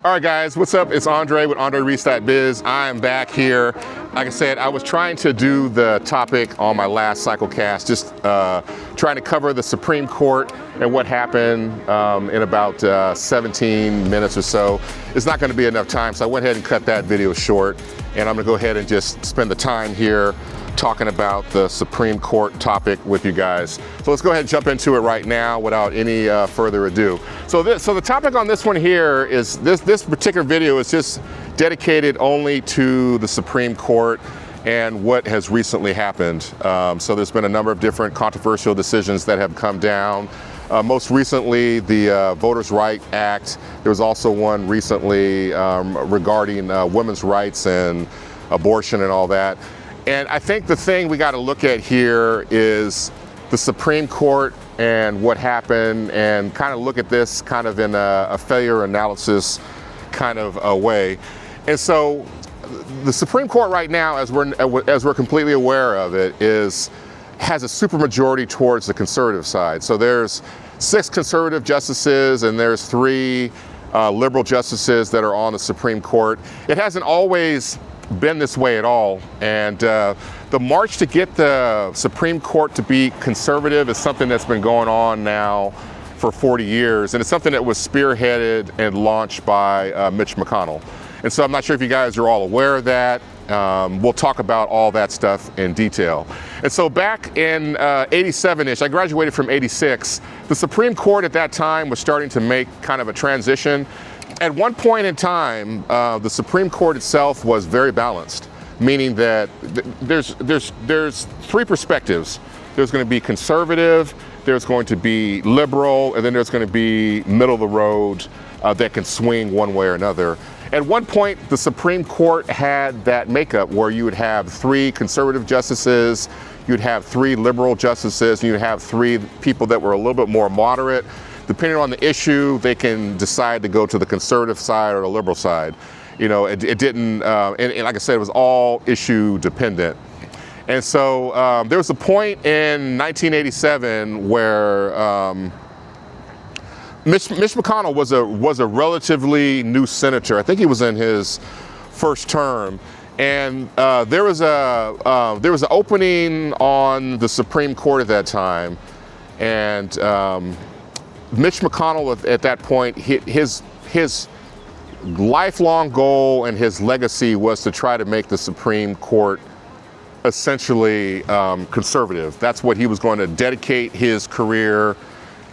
All right, guys, what's up? It's Andre with AndreReese.Biz. I am back here. Like I said, I was trying to do the topic on my last CycleCast, just trying to cover the Supreme Court and what happened in about 17 minutes or so. It's not going to be enough time, so I went ahead and cut that video short, and I'm going to go ahead and just spend the time here talking about the Supreme Court topic with you guys. So let's go ahead and jump into it right now without any further ado. So the topic on this one here is this particular video is just dedicated only to the Supreme Court and what has recently happened. So there's been a number of different controversial decisions that have come down. Most recently, the Voters' Right Act. There was also one recently regarding women's rights and abortion and all that. And I think the thing we got to look at here is the Supreme Court and what happened, and kind of look at this kind of in a failure analysis kind of a way. And so the Supreme Court right now, as we're completely aware of it, has a supermajority towards the conservative side. So there's 6 conservative justices and there's 3 liberal justices that are on the Supreme Court. It hasn't always been this way at all, and the march to get the Supreme Court to be conservative is something that's been going on now for 40 years, and it's something that was spearheaded and launched by Mitch McConnell. And so I'm not sure if you guys are all aware of that. We'll talk about all that stuff in detail. And so back in 87-ish, I graduated from 86, the Supreme Court at that time was starting to make kind of a transition. At one point in time, the Supreme Court itself was very balanced, meaning that there's 3 perspectives. There's going to be conservative, there's going to be liberal, and then there's going to be middle of the road that can swing one way or another. At one point, the Supreme Court had that makeup where you would have 3 conservative justices, you'd have 3 liberal justices, and you'd have 3 people that were a little bit more moderate. Depending on the issue, they can decide to go to the conservative side or the liberal side. You know, it didn't, and like I said, it was all issue dependent. And so there was a point in 1987 where Mitch McConnell was a relatively new senator. I think he was in his first term, and there was an opening on the Supreme Court at that time, and Mitch McConnell at that point, his lifelong goal and his legacy was to try to make the Supreme Court essentially conservative. That's what he was going to dedicate his career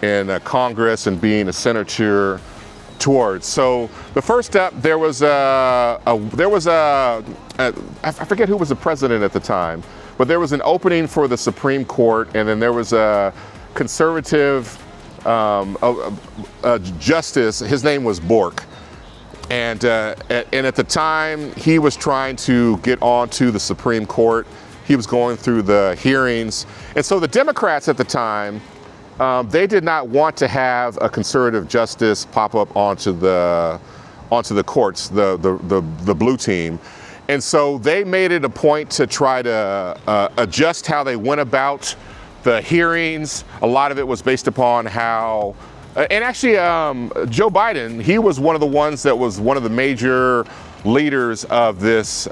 in Congress and being a senator towards. So the first step, there was I forget who was the president at the time, but there was an opening for the Supreme Court, and then there was a conservative justice. His name was Bork, and at the time he was trying to get onto the Supreme Court. He was going through the hearings, and so the Democrats at the time, they did not want to have a conservative justice pop up onto the courts, the blue team, and so they made it a point to try to adjust how they went about the hearings. A lot of it was based upon how, and actually Joe Biden, he was one of the ones that was one of the major leaders of this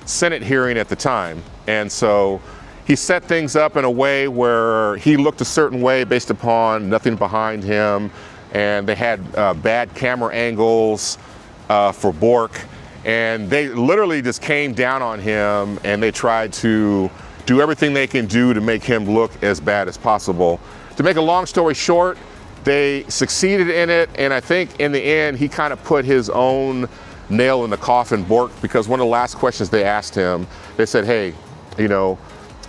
Senate hearing at the time. And so he set things up in a way where he looked a certain way based upon nothing behind him, and they had bad camera angles for Bork, and they literally just came down on him, and they tried to do everything they can do to make him look as bad as possible. To make a long story short, they succeeded in it, and I think in the end he kind of put his own nail in the coffin, Bork, because one of the last questions they asked him, they said, hey, you know,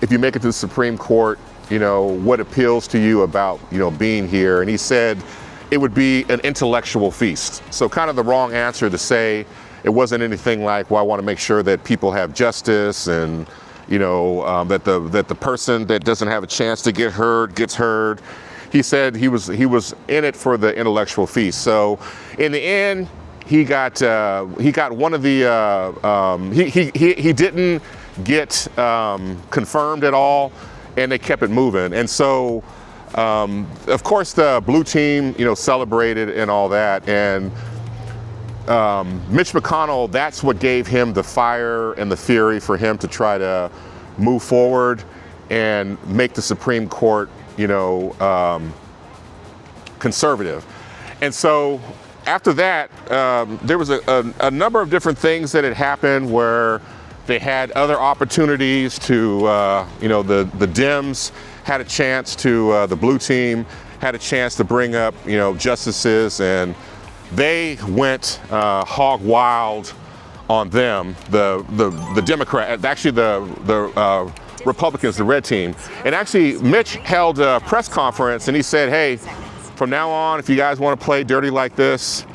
if you make it to the Supreme Court, you know, what appeals to you about, you know, being here? And he said it would be an intellectual feast. So kind of the wrong answer to say. It wasn't anything like, well, I want to make sure that people have justice, and you know, that the person that doesn't have a chance to get heard gets heard. He said he was in it for the intellectual feast. So in the end, he got one of the he didn't get confirmed at all, and they kept it moving. And so of course the blue team, you know, celebrated and all that. And Mitch McConnell, that's what gave him the fire and the fury for him to try to move forward and make the Supreme Court, conservative. And so after that, there was a number of different things that had happened where they had other opportunities to, the Dems had a chance to, the blue team had a chance to bring up, justices, and they went hog wild on them, the Democrat, actually the Republicans, the red team. And actually Mitch held a press conference and he said, hey, from now on, if you guys want to play dirty like this,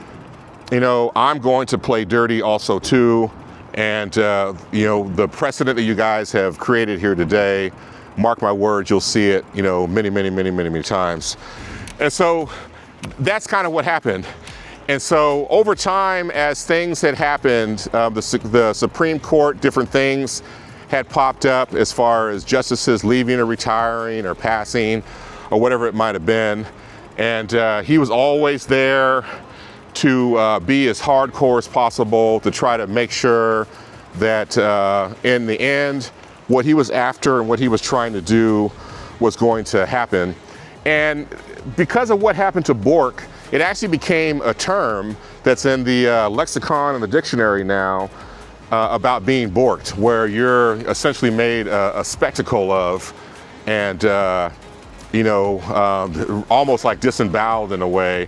I'm going to play dirty also too. And, the precedent that you guys have created here today, mark my words, you'll see it, many times. And so that's kind of what happened. And so over time, as things had happened, the Supreme Court, different things had popped up as far as justices leaving or retiring or passing or whatever it might have been. And he was always there to be as hardcore as possible to try to make sure that in the end, what he was after and what he was trying to do was going to happen. And because of what happened to Bork, it actually became a term that's in the lexicon and the dictionary now about being borked, where you're essentially made a spectacle of and, almost like disemboweled in a way,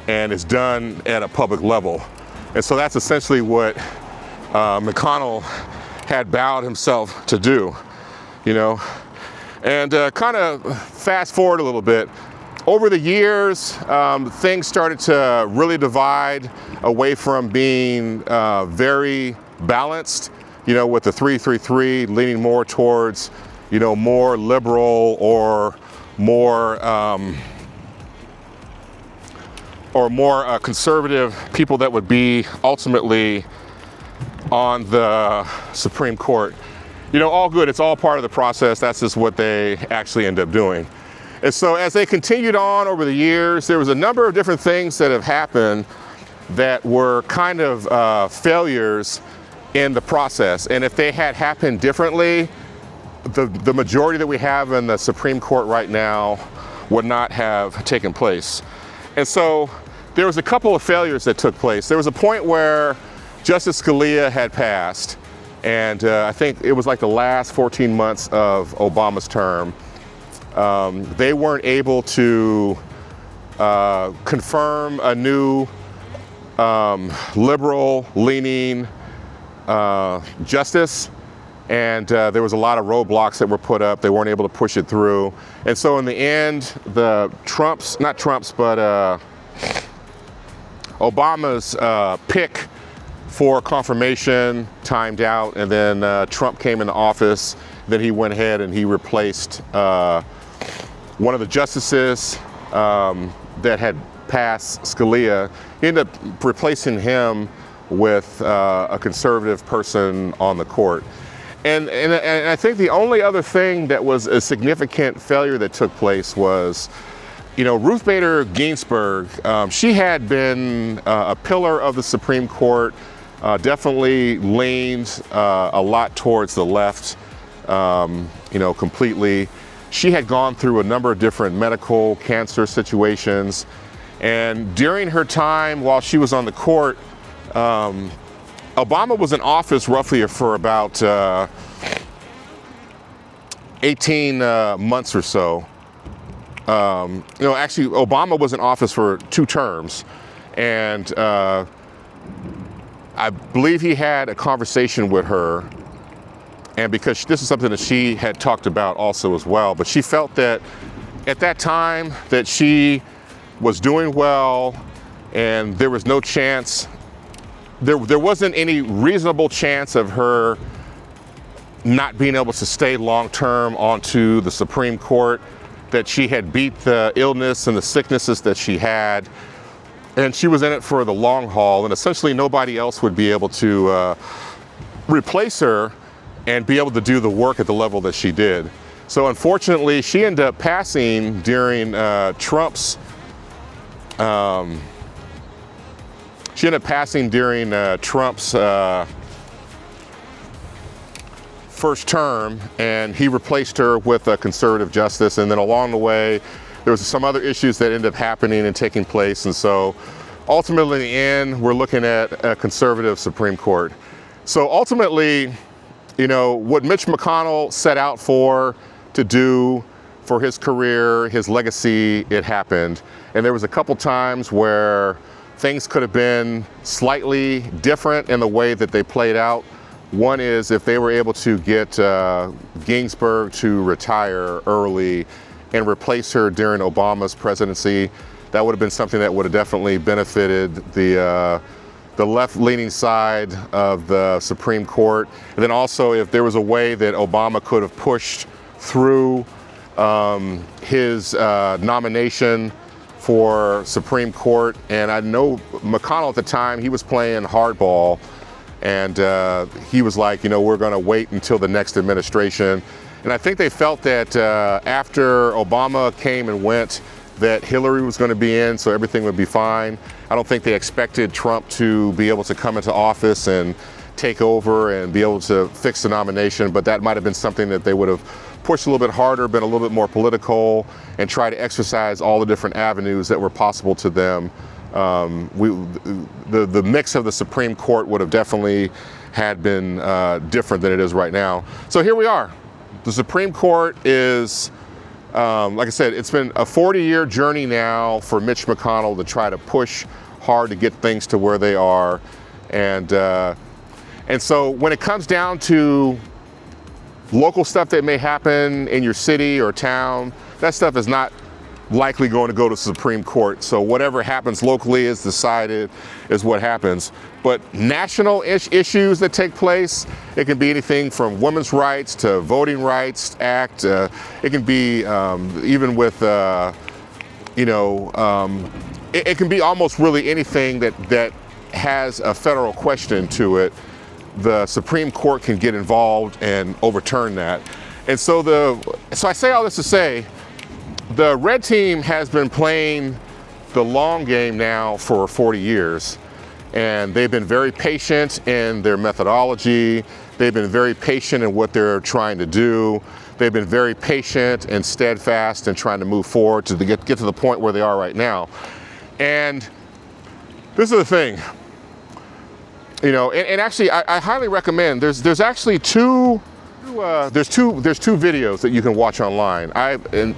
and it's done at a public level. And so that's essentially what McConnell had bowed himself to do, And kind of fast forward a little bit, over the years, things started to really divide away from being very balanced, with the 3-3-3 leaning more towards, more liberal or more conservative people that would be ultimately on the Supreme Court. All good, it's all part of the process. That's just what they actually end up doing. And so as they continued on over the years, there was a number of different things that have happened that were kind of failures in the process. And if they had happened differently, the majority that we have in the Supreme Court right now would not have taken place. And so there was a couple of failures that took place. There was a point where Justice Scalia had passed, and I think it was like the last 14 months of Obama's term. They weren't able to confirm a new liberal-leaning justice, and there was a lot of roadblocks that were put up. They weren't able to push it through. And so in the end, Obama's pick for confirmation timed out, and then Trump came into office. Then he went ahead and he replaced one of the justices that had passed Scalia. He ended up replacing him with a conservative person on the court. And I think the only other thing that was a significant failure that took place was, Ruth Bader Ginsburg, she had been a pillar of the Supreme Court, definitely leaned a lot towards the left, completely. She had gone through a number of different medical cancer situations. And during her time while she was on the court, Obama was in office roughly for about 18 months or so. Actually, Obama was in office for 2 terms, and I believe he had a conversation with her, and because this is something that she had talked about also as well, but she felt that at that time that she was doing well, and there was no chance, there wasn't any reasonable chance of her not being able to stay long-term onto the Supreme Court, that she had beat the illness and the sicknesses that she had, and she was in it for the long haul, and essentially nobody else would be able to replace her and be able to do the work at the level that she did. So unfortunately, she ended up passing during Trump's, She ended up passing during Trump's first term, and he replaced her with a conservative justice. And then along the way, there was some other issues that ended up happening and taking place. And so ultimately, in the end, we're looking at a conservative Supreme Court. So ultimately, you know, what Mitch McConnell set out to do for his career, his legacy, it happened. And there was a couple times where things could have been slightly different in the way that they played out. One is if they were able to get Ginsburg to retire early and replace her during Obama's presidency, that would have been something that would have definitely benefited the left-leaning side of the Supreme Court. And then also if there was a way that Obama could have pushed through his nomination for Supreme Court. And I know McConnell at the time, he was playing hardball, and he was like, you know, we're going to wait until the next administration. And I think they felt that after Obama came and went, that Hillary was going to be in, so everything would be fine. I don't think they expected Trump to be able to come into office and take over and be able to fix the nomination, but that might have been something that they would have pushed a little bit harder, been a little bit more political, and try to exercise all the different avenues that were possible to them. The mix of the Supreme Court would have definitely had been different than it is right now. So here we are. The Supreme Court is, like I said, it's been a 40-year journey now for Mitch McConnell to try to push hard to get things to where they are. And so when it comes down to local stuff that may happen in your city or town, that stuff is not likely going to go to the Supreme Court. So whatever happens locally is decided is what happens. But national issues that take place, it can be anything from women's rights to Voting Rights Act. It can be even with, it can be almost really anything that has a federal question to it. The Supreme Court can get involved and overturn that. And so I say all this to say, the red team has been playing the long game now for 40 years, and they've been very patient in their methodology. They've been very patient in what they're trying to do. They've been very patient and steadfast in trying to move forward to get to the point where they are right now. And this is the thing, you know, and actually I highly recommend, there's actually two videos that you can watch online. I've been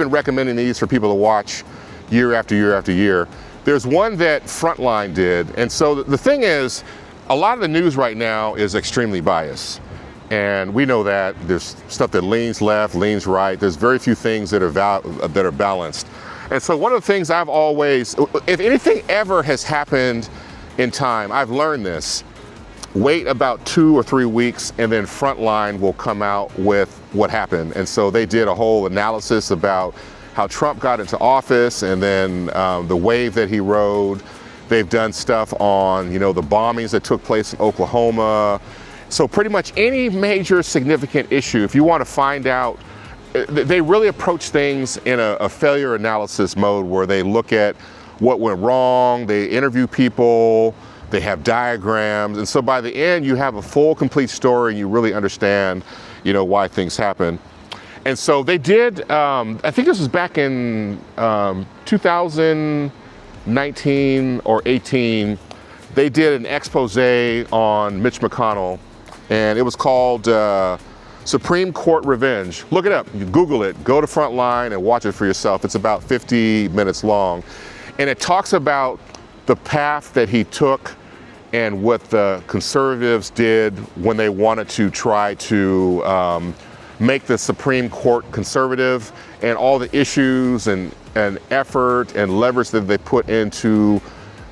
recommending these for people to watch year after year after year. There's one that Frontline did, and so the thing is, a lot of the news right now is extremely biased, and we know that. There's stuff that leans left, leans right. There's very few things that are balanced. And so one of the things I've always, if anything ever has happened in time, I've learned this. Wait about 2 or 3 weeks, and then Frontline will come out with what happened. And so they did a whole analysis about how Trump got into office, and then the wave that he rode. They've done stuff on, you know, the bombings that took place in Oklahoma. So pretty much any major significant issue, if you want to find out, they really approach things in a failure analysis mode where they look at what went wrong, they interview people, they have diagrams, and so by the end you have a full, complete story, and you really understand, you know, why things happen. And so they did, I think this was back in 2019 or 18, they did an expose on Mitch McConnell, and it was called Supreme Court Revenge. Look it up, you Google it, go to Frontline and watch it for yourself. It's about 50 minutes long. And it talks about the path that he took and what the conservatives did when they wanted to try to make the Supreme Court conservative, and all the issues and effort and leverage that they put into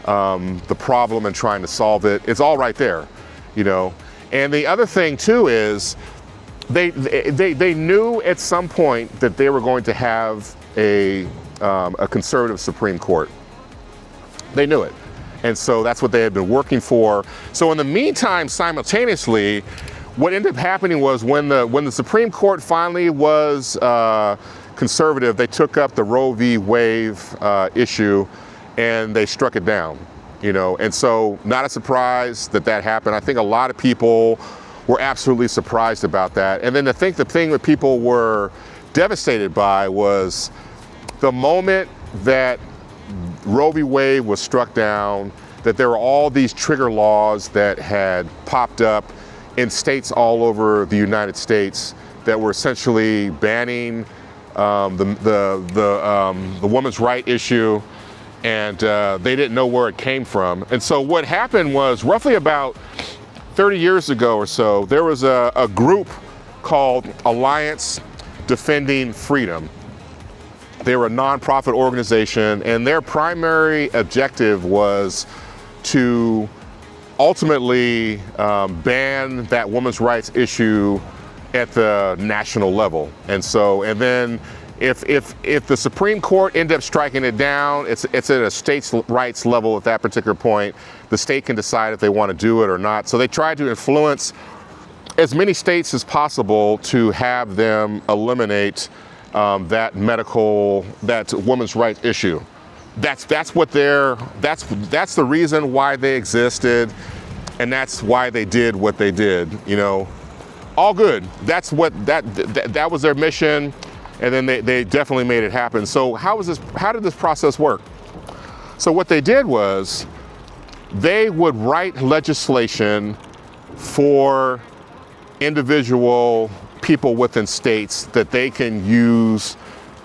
the problem and trying to solve it. It's all right there, you know. And the other thing too is they knew at some point that they were going to have a conservative Supreme Court. They knew it. And so that's what they had been working for. So in the meantime, simultaneously, what ended up happening was when the Supreme Court finally was conservative, they took up the Roe v. Wade issue, and they struck it down, and so not a surprise that happened. I think a lot of people were absolutely surprised about that. And then I think the thing that people were devastated by was the moment that Roe v. Wade was struck down, that there were all these trigger laws that had popped up in states all over the United States that were essentially banning the woman's right issue, and they didn't know where it came from. And so what happened was, roughly about 30 years ago or so, there was a group called Alliance Defending Freedom. They were a nonprofit organization, and their primary objective was to ultimately ban that women's rights issue at the national level. And then if the Supreme Court ended up striking it down, it's at a state's rights level at that particular point. The state can decide if they want to do it or not. So they tried to influence as many states as possible to have them eliminate that women's rights issue. That's the reason why they existed, and that's why they did what they did. All good. That was their mission, and then they definitely made it happen. So how did this process work? So what they did was they would write legislation for individual people within states that they can use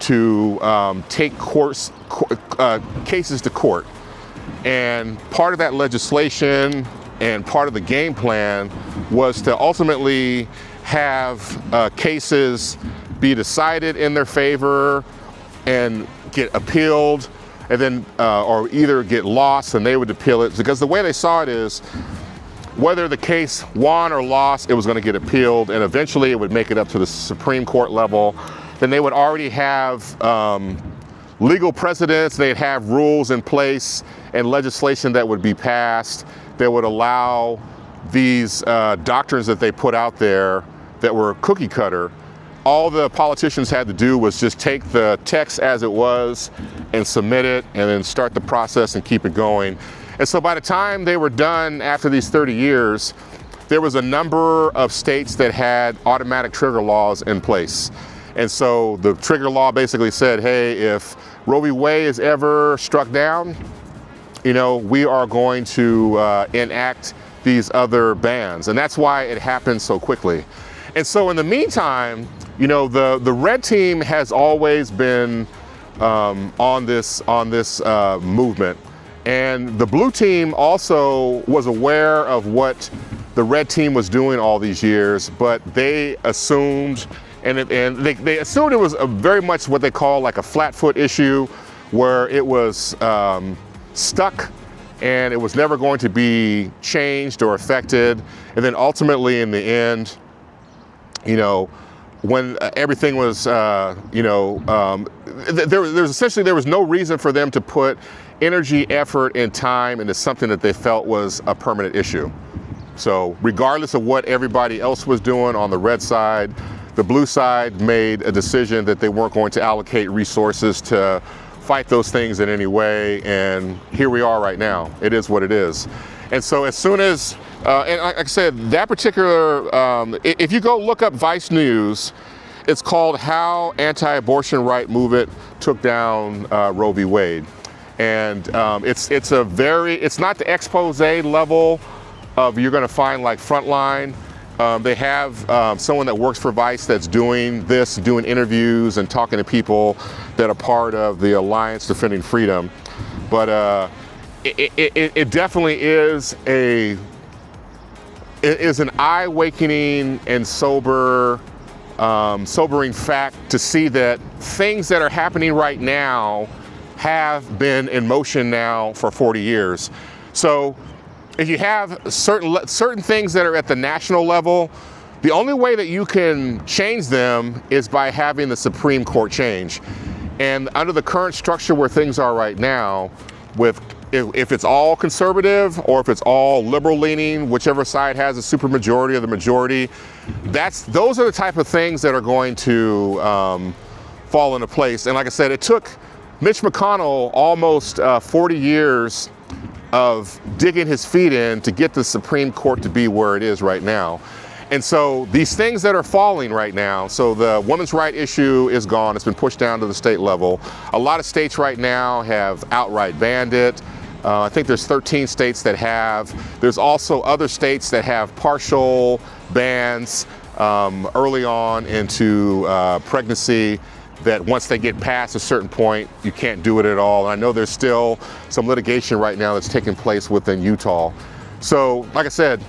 to take cases to court. And part of that legislation and part of the game plan was to ultimately have cases be decided in their favor and get appealed, and then or either get lost and they would appeal it, because the way they saw it is, whether the case won or lost, it was going to get appealed, and eventually it would make it up to the Supreme Court level. Then they would already have legal precedents, they'd have rules in place and legislation that would be passed that would allow these doctrines that they put out there that were cookie cutter. All the politicians had to do was just take the text as it was and submit it, and then start the process and keep it going. And so by the time they were done after these 30 years, there was a number of states that had automatic trigger laws in place. And so the trigger law basically said, hey, if Roe v. Wade is ever struck down, we are going to enact these other bans. And that's why it happened so quickly. And so in the meantime, the red team has always been on this movement. And the blue team also was aware of what the red team was doing all these years, but they assumed, and they assumed it was very much what they call like a flat-foot issue, where it was stuck and it was never going to be changed or affected. And then ultimately in the end, when everything was, there was no reason for them to put energy, effort, and time into something that they felt was a permanent issue. So regardless of what everybody else was doing on the red side, the blue side made a decision that they weren't going to allocate resources to fight those things in any way, and here we are right now. It is what it is. And so as soon as, and like I said, that particular, if you go look up Vice News, it's called How Anti-Abortion Right Movement Took Down Roe v. Wade. And it's not the expose level of you're going to find like Frontline. They have someone that works for Vice that's doing interviews and talking to people that are part of the Alliance Defending Freedom. But it definitely is an eye-awakening and sobering fact to see that things that are happening right now have been in motion now for 40 years. So if you have certain things that are at the national level, the only way that you can change them is by having the Supreme Court change. And under the current structure where things are right now, if it's all conservative or if it's all liberal leaning, whichever side has a supermajority or the majority, those are the type of things that are going to fall into place. And like I said, it took Mitch McConnell, almost 40 years of digging his feet in to get the Supreme Court to be where it is right now. And so these things that are falling right now, so the women's right issue is gone, it's been pushed down to the state level. A lot of states right now have outright banned it. I think there's 13 states that have. There's also other states that have partial bans early on into pregnancy, that once they get past a certain point, you can't do it at all. And I know there's still some litigation right now that's taking place within Utah. So, like I said,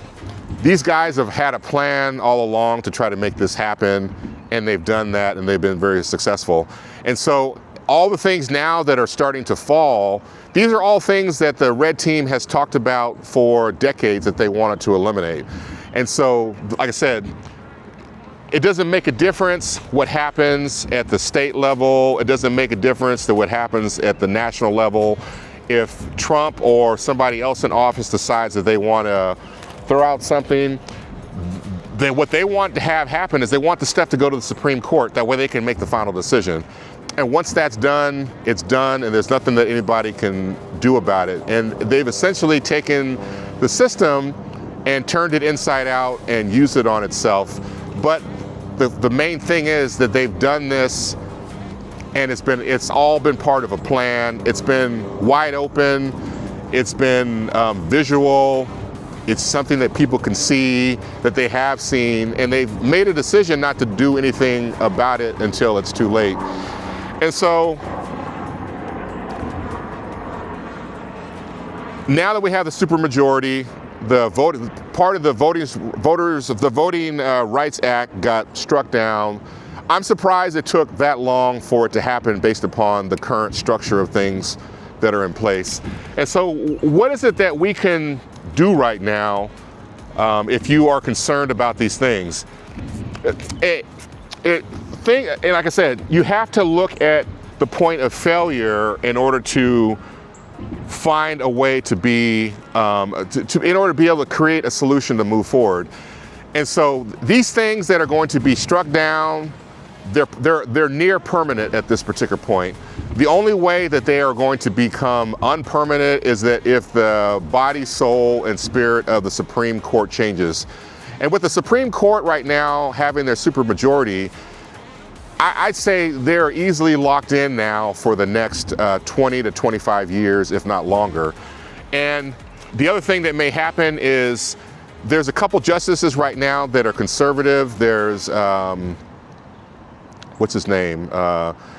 these guys have had a plan all along to try to make this happen, and they've done that, and they've been very successful. And so all the things now that are starting to fall, these are all things that the red team has talked about for decades that they wanted to eliminate. And so, like I said, it doesn't make a difference what happens at the state level. It doesn't make a difference to what happens at the national level. If Trump or somebody else in office decides that they want to throw out something, then what they want to have happen is they want the stuff to go to the Supreme Court. That way they can make the final decision. And once that's done, it's done, and there's nothing that anybody can do about it. And they've essentially taken the system and turned it inside out and used it on itself. But the main thing is that they've done this, and it's all been part of a plan. It's been wide open. It's been visual. It's something that people can see, that they have seen, and they've made a decision not to do anything about it until it's too late. And so now that we have the supermajority, the part of the Voting Rights Act got struck down. I'm surprised it took that long for it to happen based upon the current structure of things that are in place. And so what is it that we can do right now if you are concerned about these things? And like I said, you have to look at the point of failure in order to find a way to be, in order to be able to create a solution to move forward. And so these things that are going to be struck down, they're near permanent at this particular point. The only way that they are going to become unpermanent is that if the body, soul, and spirit of the Supreme Court changes. And with the Supreme Court right now having their supermajority, I'd say they're easily locked in now for the next 20 to 25 years, if not longer. And the other thing that may happen is there's a couple justices right now that are conservative. There's, what's his name?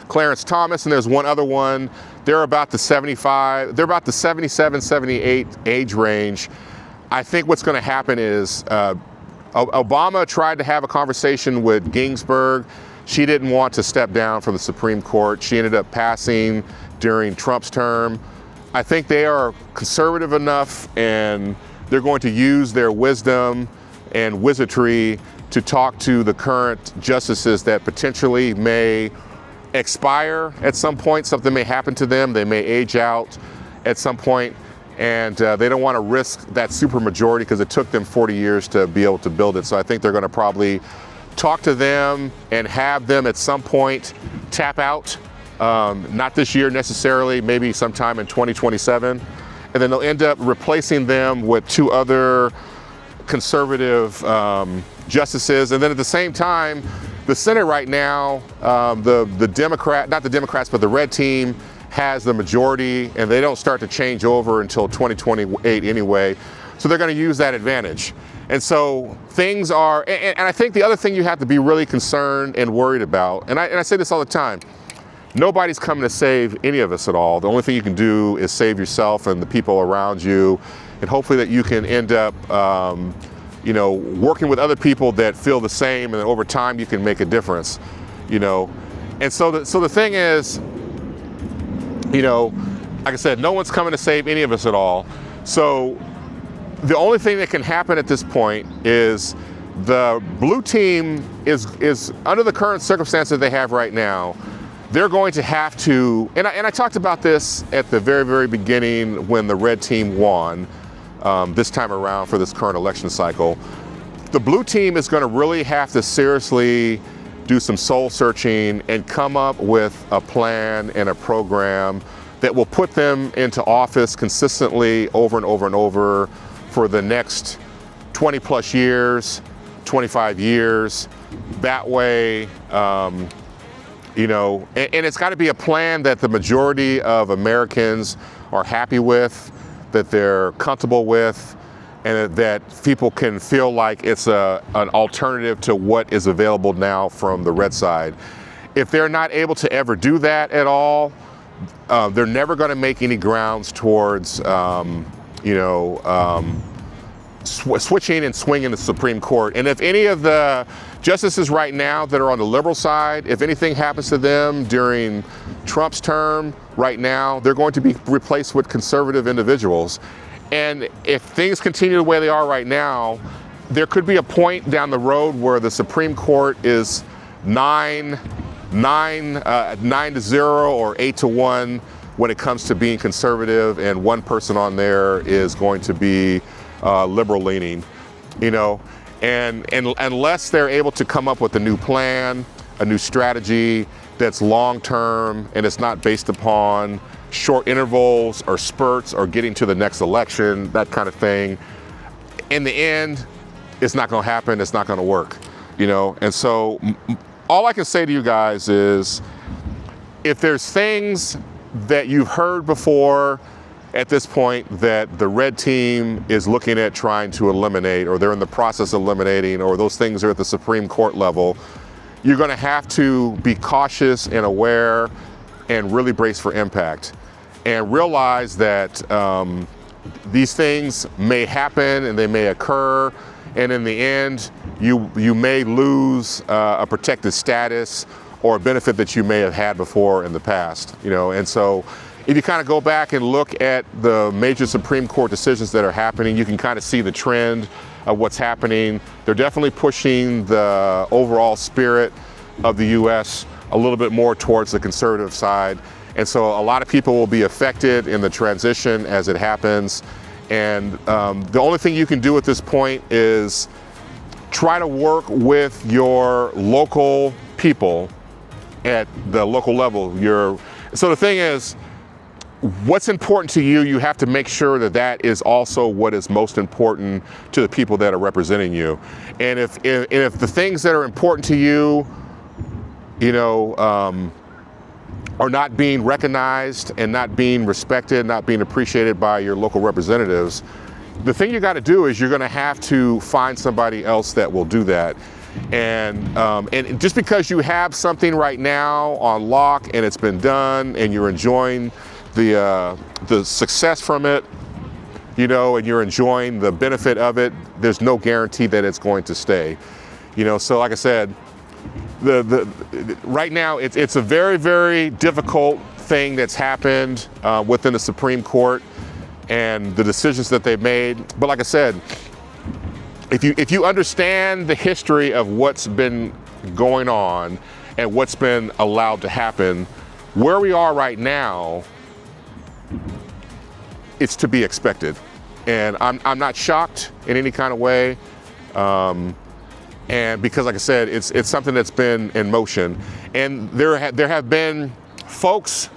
Clarence Thomas, and there's one other one. They're about the 77, 78 age range. I think what's going to happen is Obama tried to have a conversation with Ginsburg. She didn't want to step down from the Supreme Court. She ended up passing during Trump's term. I think they are conservative enough, and they're going to use their wisdom and wizardry to talk to the current justices that potentially may expire at some point. Something may happen to them. They may age out at some point, and they don't want to risk that supermajority because it took them 40 years to be able to build it. So I think they're going to probably talk to them and have them at some point tap out. Not this year necessarily, maybe sometime in 2027. And then they'll end up replacing them with two other conservative justices. And then at the same time, the Senate right now, not the Democrats, but the red team has the majority, and they don't start to change over until 2028 anyway. So they're going to use that advantage. And so things are, and I think the other thing you have to be really concerned and worried about, and I say this all the time, nobody's coming to save any of us at all. The only thing you can do is save yourself and the people around you, and hopefully that you can end up working with other people that feel the same, and over time you can make a difference, And so the thing is, like I said, no one's coming to save any of us at all. So the only thing that can happen at this point is the blue team is under the current circumstances they have right now, they're going to have to, and I talked about this at the very, very beginning when the red team won this time around for this current election cycle. The blue team is going to really have to seriously do some soul searching and come up with a plan and a program that will put them into office consistently over and over and over for the next 20 plus years, 25 years. That way, you know, and it's got to be a plan that the majority of Americans are happy with, that they're comfortable with, and that people can feel like it's an alternative to what is available now from the red side. If they're not able to ever do that at all, they're never going to make any grounds towards, you know, switching and swinging the Supreme Court. And if any of the justices right now that are on the liberal side, if anything happens to them during Trump's term right now, they're going to be replaced with conservative individuals. And if things continue the way they are right now, there could be a point down the road where the Supreme Court is 9-0 or 8-1 when it comes to being conservative, and one person on there is going to be liberal leaning, you know. And unless they're able to come up with a new plan, a new strategy that's long-term and it's not based upon short intervals or spurts or getting to the next election, that kind of thing, in the end, it's not going to happen. It's not going to work, you know. And so all I can say to you guys is, if there's things that you've heard before at this point that the red team is looking at trying to eliminate, or they're in the process of eliminating, or those things are at the Supreme Court level, you're going to have to be cautious and aware and really brace for impact, and realize that these things may happen and they may occur, and in the end, you may lose a protected status or a benefit that you may have had before in the past, you know. And so if you kind of go back and look at the major Supreme Court decisions that are happening, you can kind of see the trend of what's happening. They're definitely pushing the overall spirit of the U.S. a little bit more towards the conservative side. And so a lot of people will be affected in the transition as it happens. And the only thing you can do at this point is try to work with your local people at the local level. So the thing is, what's important to you, you have to make sure that that is also what is most important to the people that are representing you. And if the things that are important to you, you know, are not being recognized and not being respected, not being appreciated by your local representatives, the thing you got to do is you're going to have to find somebody else that will do that. And just because you have something right now on lock and it's been done and you're enjoying the success from it, you know, and you're enjoying the benefit of it, there's no guarantee that it's going to stay, you know. So like I said, right now it's a very, very difficult thing that's happened within the Supreme Court and the decisions that they've made. But like I said, if you understand the history of what's been going on and what's been allowed to happen, where we are right now, it's to be expected. And I'm not shocked in any kind of way. And because, like I said, it's something that's been in motion. And there have been folks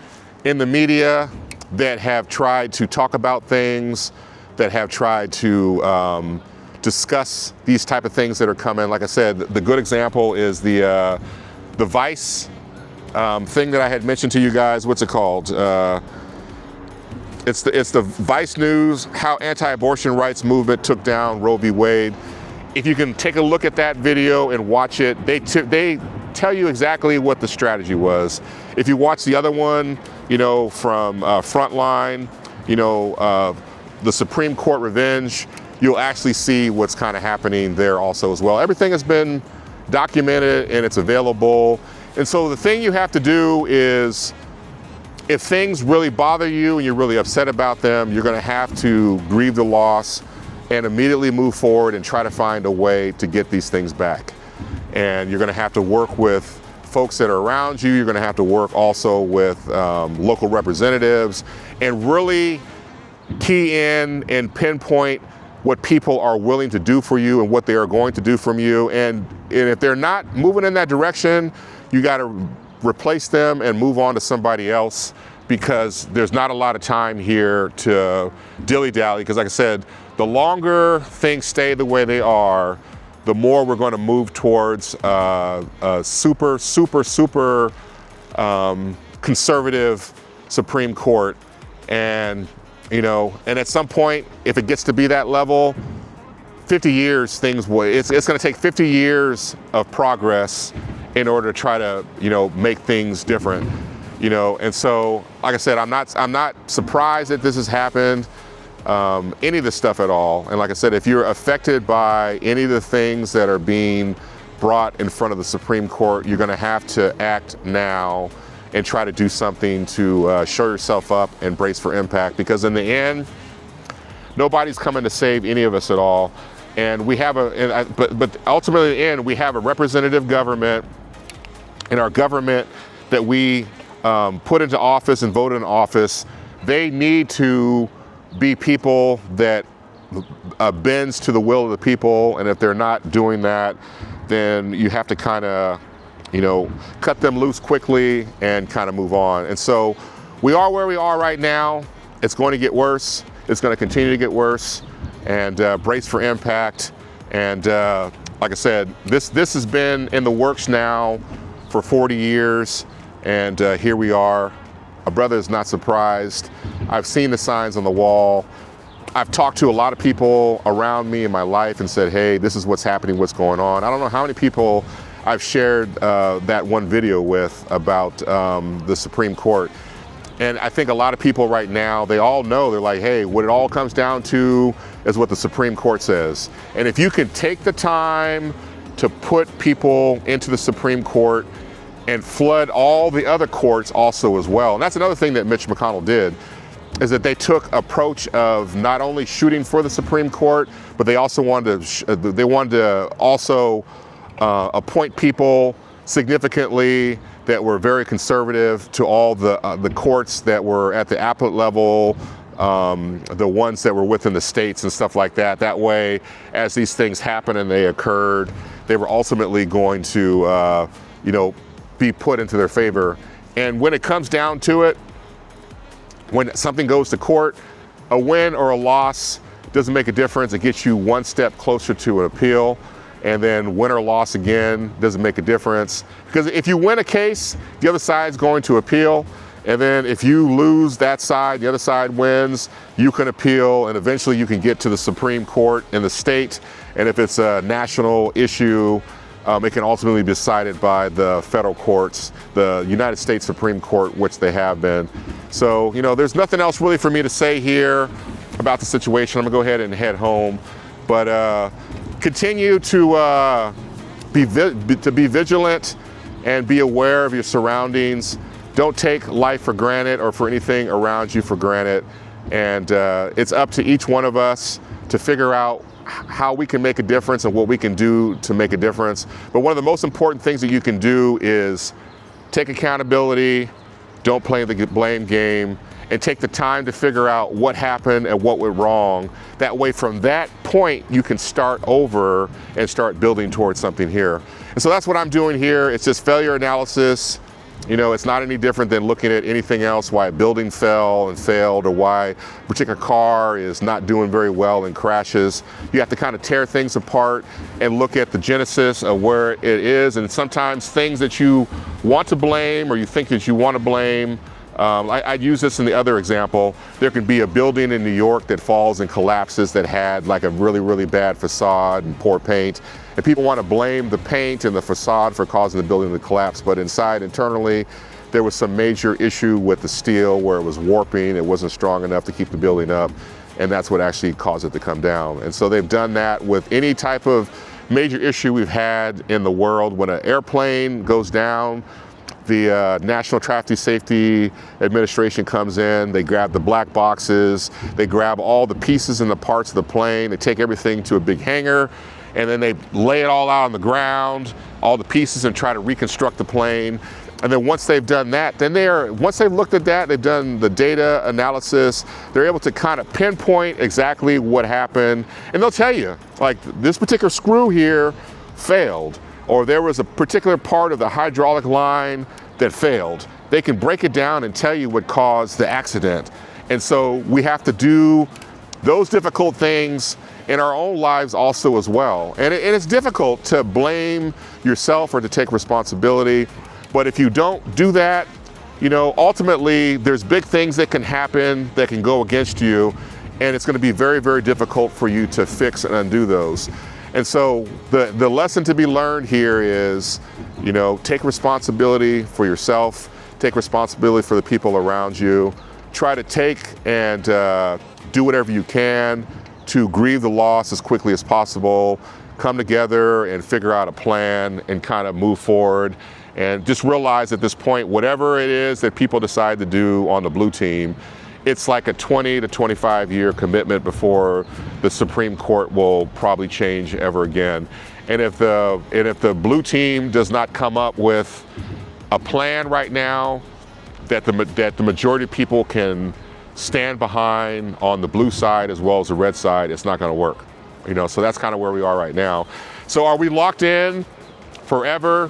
in the media that have tried to talk about things, that have tried to discuss these type of things that are coming. Like I said, the good example is the Vice thing that I had mentioned to you guys. What's it called? It's the Vice News, how anti-abortion rights movement took down Roe v. Wade. If you can take a look at that video and watch it, they tell you exactly what the strategy was. If you watch the other one, you know, from Frontline, you know, the Supreme Court Revenge, you'll actually see what's kind of happening there also as well. Everything has been documented and it's available. And so the thing you have to do is, if things really bother you and you're really upset about them, you're going to have to grieve the loss and immediately move forward and try to find a way to get these things back. And you're going to have to work with folks that are around you. You're going to have to work also with local representatives and really key in and pinpoint what people are willing to do for you and what they are going to do from you. And if they're not moving in that direction, you got to replace them and move on to somebody else, because there's not a lot of time here to dilly-dally. Because like I said, the longer things stay the way they are, the more we're going to move towards a super conservative Supreme Court. And and at some point, if it gets to be that level, 50 years, it's going to take 50 years of progress in order to try to, make things different, And so, like I said, I'm not surprised that this has happened, any of this stuff at all. And like I said, if you're affected by any of the things that are being brought in front of the Supreme Court, you're going to have to act now and try to do something to show yourself up and brace for impact, because in the end, nobody's coming to save any of us at all. And we have but ultimately in the end, we have a representative government, and our government that we put into office and voted in office, they need to be people that bends to the will of the people. And if they're not doing that, then you have to kind of cut them loose quickly and kind of move on. And so we are where we are right now. It's going to get worse. It's going to continue to get worse, and brace for impact. And like I said, this has been in the works now for 40 years. And here we are. My brother is not surprised. I've seen the signs on the wall. I've talked to a lot of people around me in my life and said, hey, this is what's happening, what's going on. I don't know how many people I've shared that one video with about the Supreme Court. And I think a lot of people right now, they all know, they're like, hey, what it all comes down to is what the Supreme Court says. And if you can take the time to put people into the Supreme Court and flood all the other courts also as well. And that's another thing that Mitch McConnell did, is that they took approach of not only shooting for the Supreme Court, but they also wanted to also appoint people significantly that were very conservative to all the courts that were at the appellate level, the ones that were within the states and stuff like that. That way, as these things happen and they occurred, they were ultimately going to, be put into their favor. And when it comes down to it, when something goes to court, a win or a loss doesn't make a difference. It gets you one step closer to an appeal. And then win or loss again doesn't make a difference. Because if you win a case, the other side's going to appeal. And then if you lose that side, the other side wins, you can appeal, and eventually you can get to the Supreme Court in the state. And if it's a national issue, it can ultimately be decided by the federal courts, the United States Supreme Court, which they have been. So, there's nothing else really for me to say here about the situation. I'm gonna go ahead and head home. But continue to be vigilant and be aware of your surroundings. Don't take life for granted or for anything around you for granted. And it's up to each one of us to figure out how we can make a difference and what we can do to make a difference. But one of the most important things that you can do is take accountability, don't play the blame game, and take the time to figure out what happened and what went wrong. That way, from that point, you can start over and start building towards something here. And so that's what I'm doing here. It's just failure analysis. It's not any different than looking at anything else, why a building fell and failed, or why a particular car is not doing very well and crashes. You have to kind of tear things apart and look at the genesis of where it is. And sometimes things that you want to blame or you think that you want to blame, I'd use this in the other example. There could be a building in New York that falls and collapses that had like a really, really bad facade and poor paint. And people want to blame the paint and the facade for causing the building to collapse. But internally, there was some major issue with the steel where it was warping. It wasn't strong enough to keep the building up. And that's what actually caused it to come down. And so they've done that with any type of major issue we've had in the world. When an airplane goes down, the National Traffic Safety Administration comes in, they grab the black boxes, they grab all the pieces and the parts of the plane, they take everything to a big hangar, and then they lay it all out on the ground, all the pieces, and try to reconstruct the plane. And then once they've done that, once they've looked at that, they've done the data analysis, they're able to kind of pinpoint exactly what happened. And they'll tell you, like, this particular screw here failed, or there was a particular part of the hydraulic line that failed. They can break it down and tell you what caused the accident. And so we have to do those difficult things in our own lives also as well. And it's difficult to blame yourself or to take responsibility. But if you don't do that, you know, ultimately there's big things that can happen that can go against you, and it's going to be very, very difficult for you to fix and undo those. And so the lesson to be learned here is, you know, take responsibility for yourself, take responsibility for the people around you, try to take and do whatever you can to grieve the loss as quickly as possible, come together and figure out a plan and kind of move forward. And just realize at this point, whatever it is that people decide to do on the blue team, it's like a 20 to 25 year commitment before the Supreme Court will probably change ever again. And if the blue team does not come up with a plan right now that the majority of people can stand behind on the blue side as well as the red side, it's not going to work. You know, so that's kind of where we are right now. So are we locked in forever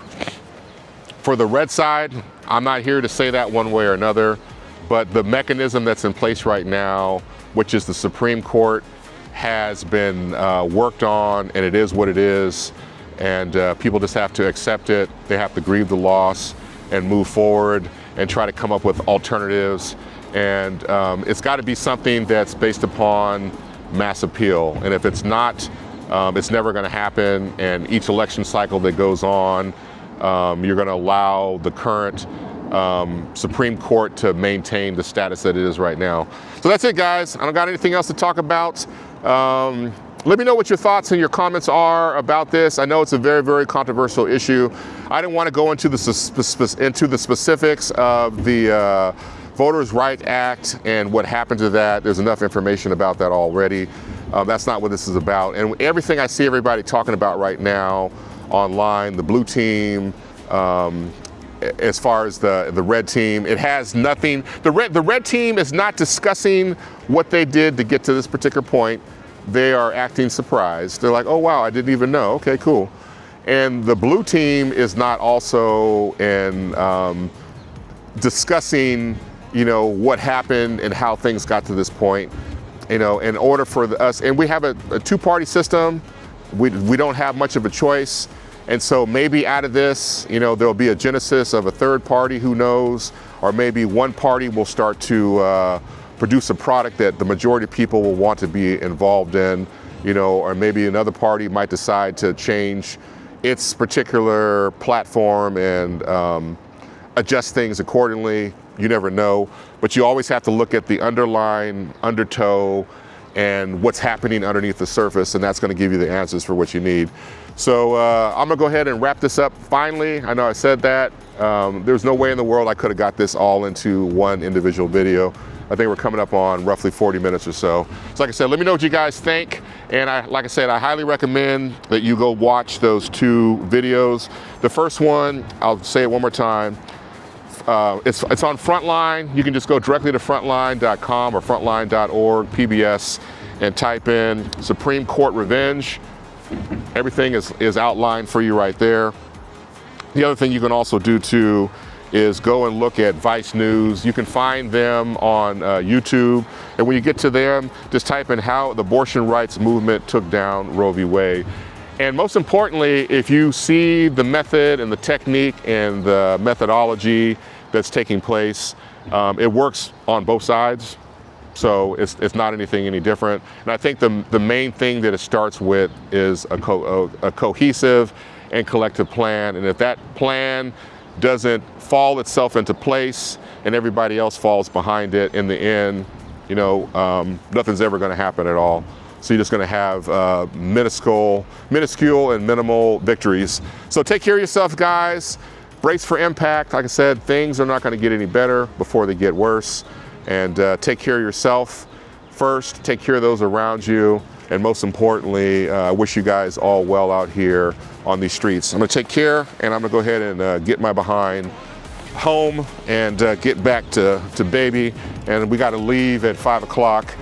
for the red side? I'm not here to say that one way or another, but the mechanism that's in place right now, which is the Supreme Court, has been worked on, and it is what it is. And people just have to accept it. They have to grieve the loss and move forward and try to come up with alternatives. And it's got to be something that's based upon mass appeal. And if it's not, it's never going to happen. And each election cycle that goes on, you're going to allow the current Supreme Court to maintain the status that it is right now. So that's it, guys. I don't got anything else to talk about. Let me know what your thoughts and your comments are about this. I know it's a very, very controversial issue. I didn't want to go into the specifics of the Voters' Right Act and what happened to that. There's enough information about that already. That's not what this is about. And everything I see everybody talking about right now online, the blue team, as far as the red team, it has nothing. The red team is not discussing what they did to get to this particular point. They are acting surprised. They're like, oh wow, I didn't even know. Okay, cool. And the blue team is not also in discussing, you know, what happened and how things got to this point. You know, in order for us, and we have a two-party system. We don't have much of a choice. And so maybe out of this, you know, there'll be a genesis of a third party, who knows, or maybe one party will start to produce a product that the majority of people will want to be involved in, you know, or maybe another party might decide to change its particular platform and adjust things accordingly. You never know, but you always have to look at the underlying undertow and what's happening underneath the surface, and that's going to give you the answers for what you need. So I'm gonna go ahead and wrap this up finally. I know I said that. There's no way in the world I could have got this all into one individual video. I think we're coming up on roughly 40 minutes or so. So like I said, let me know what you guys think. And like I said, I highly recommend that you go watch those two videos. The first one, I'll say it one more time. It's on Frontline. You can just go directly to frontline.com or frontline.org, PBS, and type in Supreme Court Revenge. Everything is outlined for you right there. The other thing you can also do too is go and look at Vice News. You can find them on YouTube. And when you get to them, just type in how the abortion rights movement took down Roe v. Wade. And most importantly, if you see the method and the technique and the methodology that's taking place, it works on both sides. So it's not anything any different. And I think the main thing that it starts with is a cohesive and collective plan. And if that plan doesn't fall itself into place and everybody else falls behind it, in the end, you know, nothing's ever going to happen at all. So you're just going to have minuscule and minimal victories. So take care of yourself, guys. Brace for impact. Like I said, things are not going to get any better before they get worse. And take care of yourself first. Take care of those around you. And most importantly, I wish you guys all well out here on these streets. I'm going to take care, and I'm going to go ahead and get my behind home and get back to baby. And we got to leave at 5 o'clock.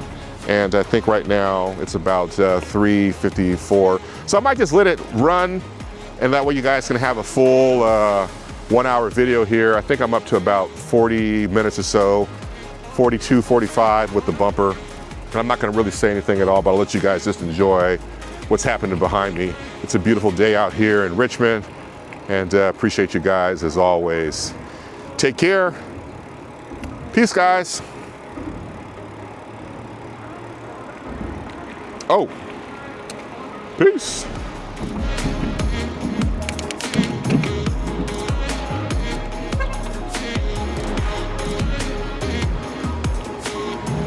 And I think right now it's about 3:54. So I might just let it run, and that way you guys can have a full 1 hour video here. I think I'm up to about 40 minutes or so, 42, 45 with the bumper. And I'm not gonna really say anything at all, but I'll let you guys just enjoy what's happening behind me. It's a beautiful day out here in Richmond, and appreciate you guys as always. Take care. Peace, guys. Oh, peace.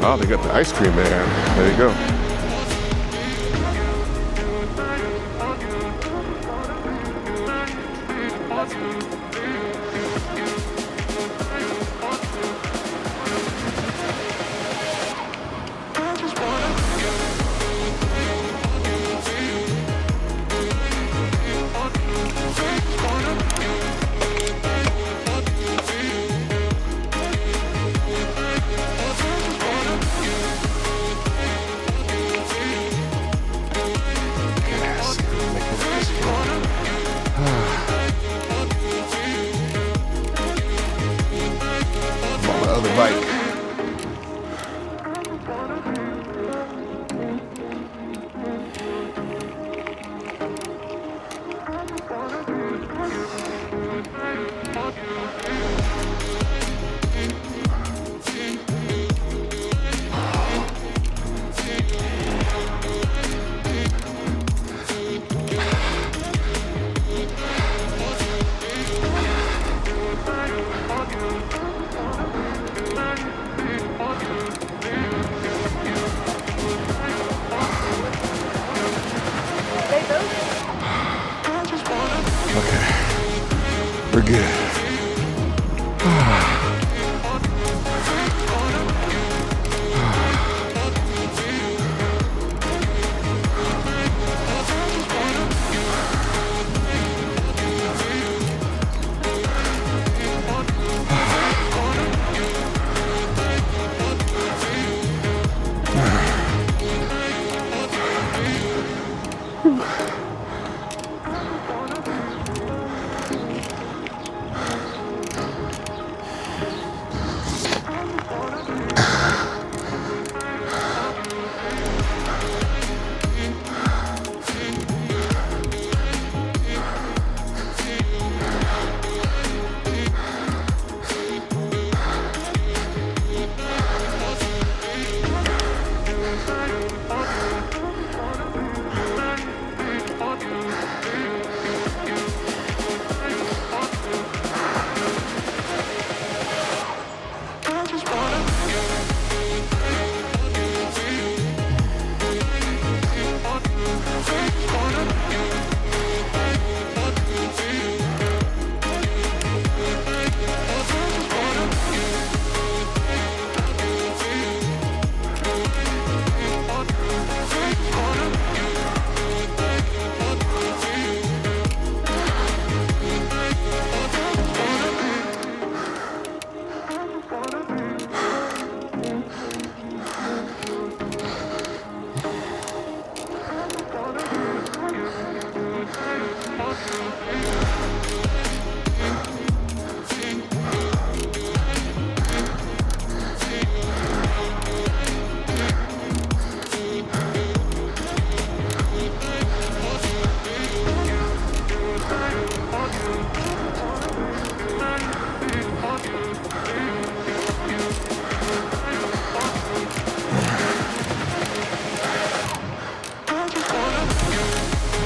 Oh, they got the ice cream man. There you go. Other bike. Okay, we're good.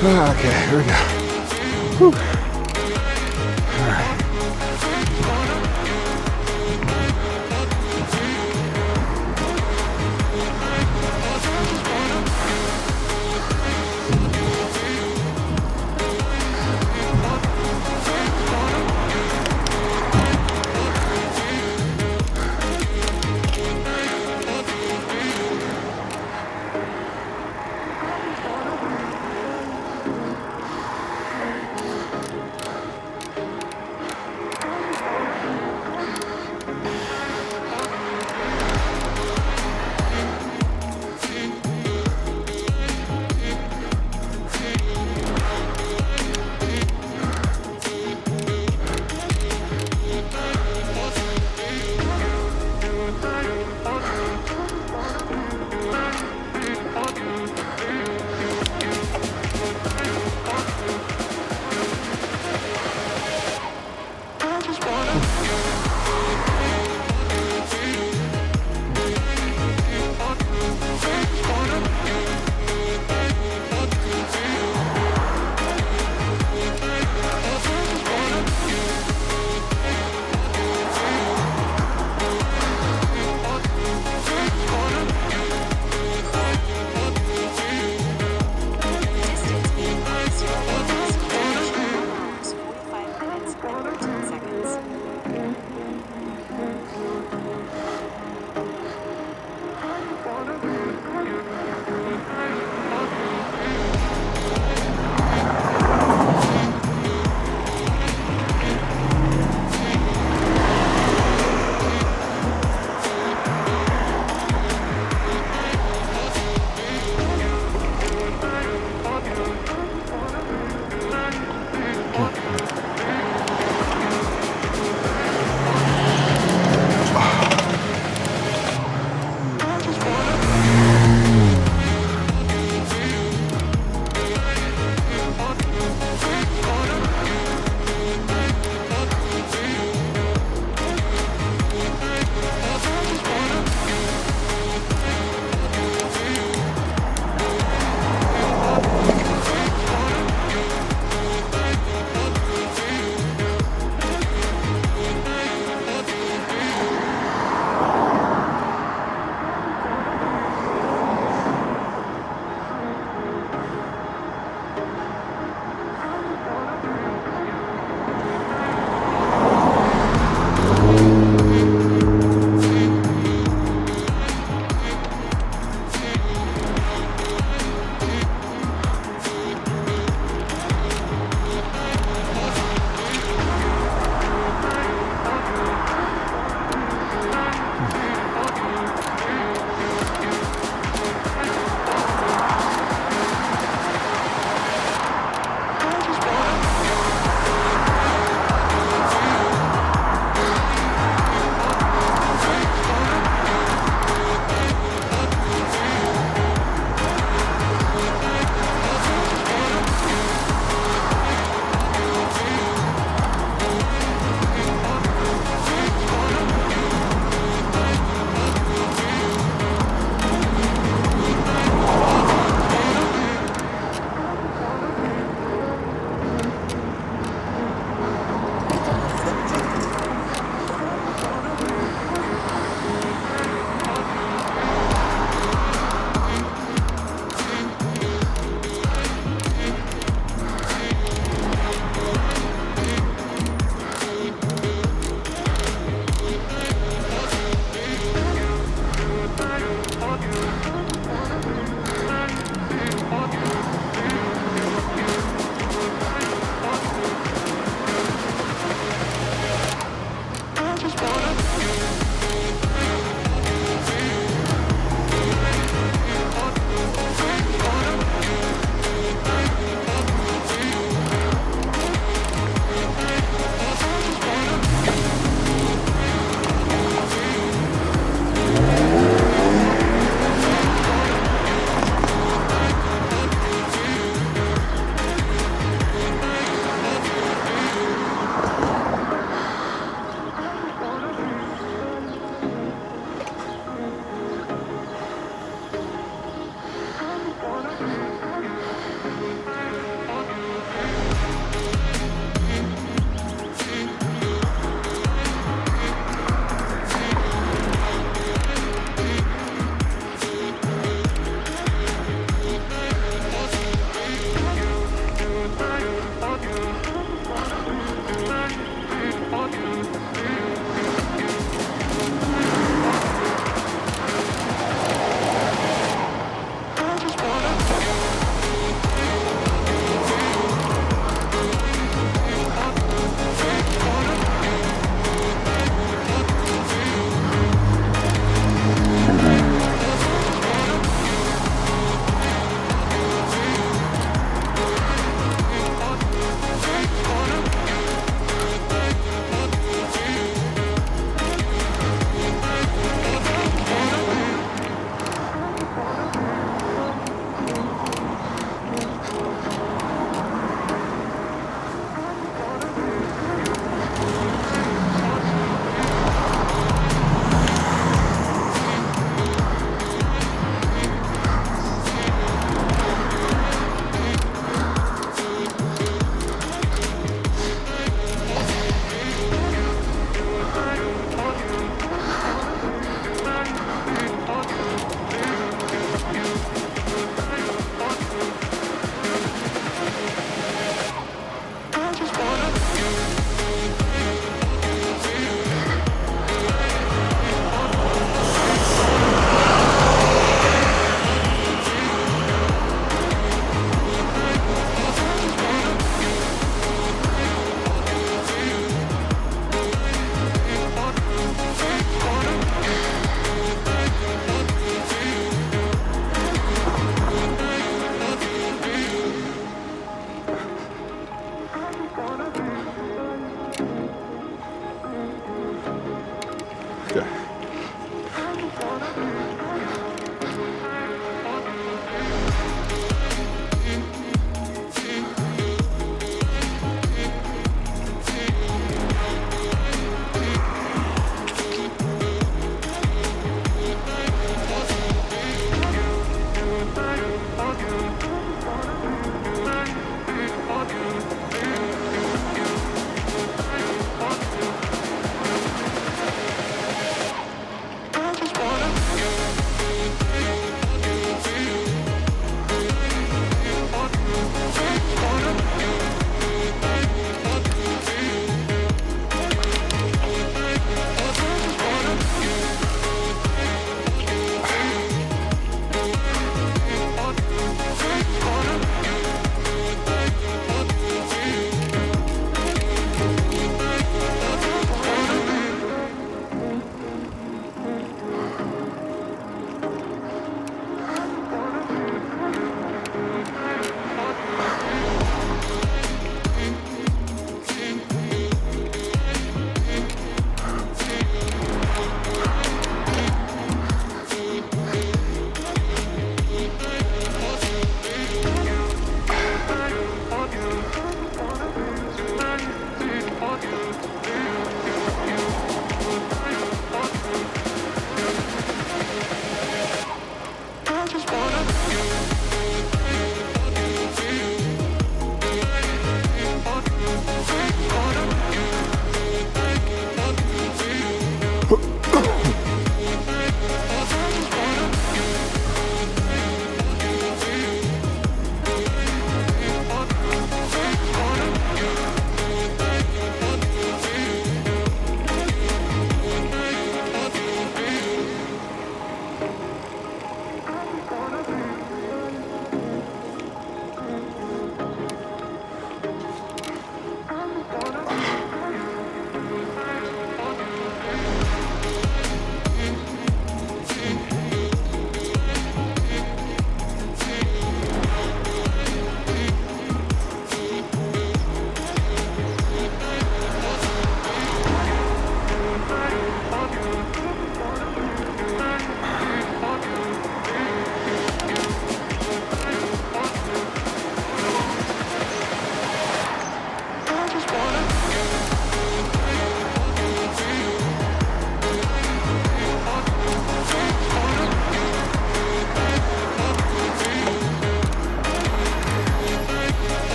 Okay, here we go. Whew. All right.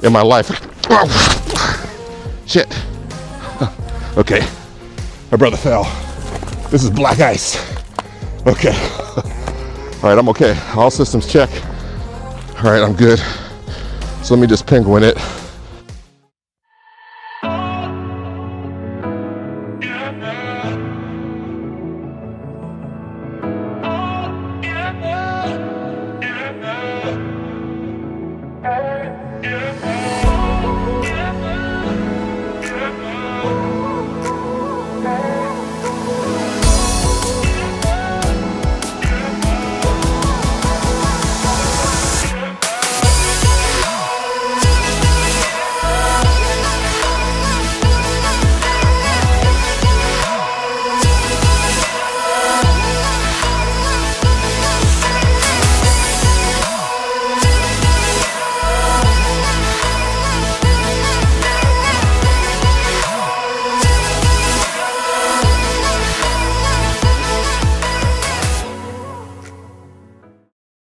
in my life. Oh, shit. Okay, my brother fell. This is black ice. Okay. All right, I'm okay. All systems check. All right, I'm good. So let me just penguin it.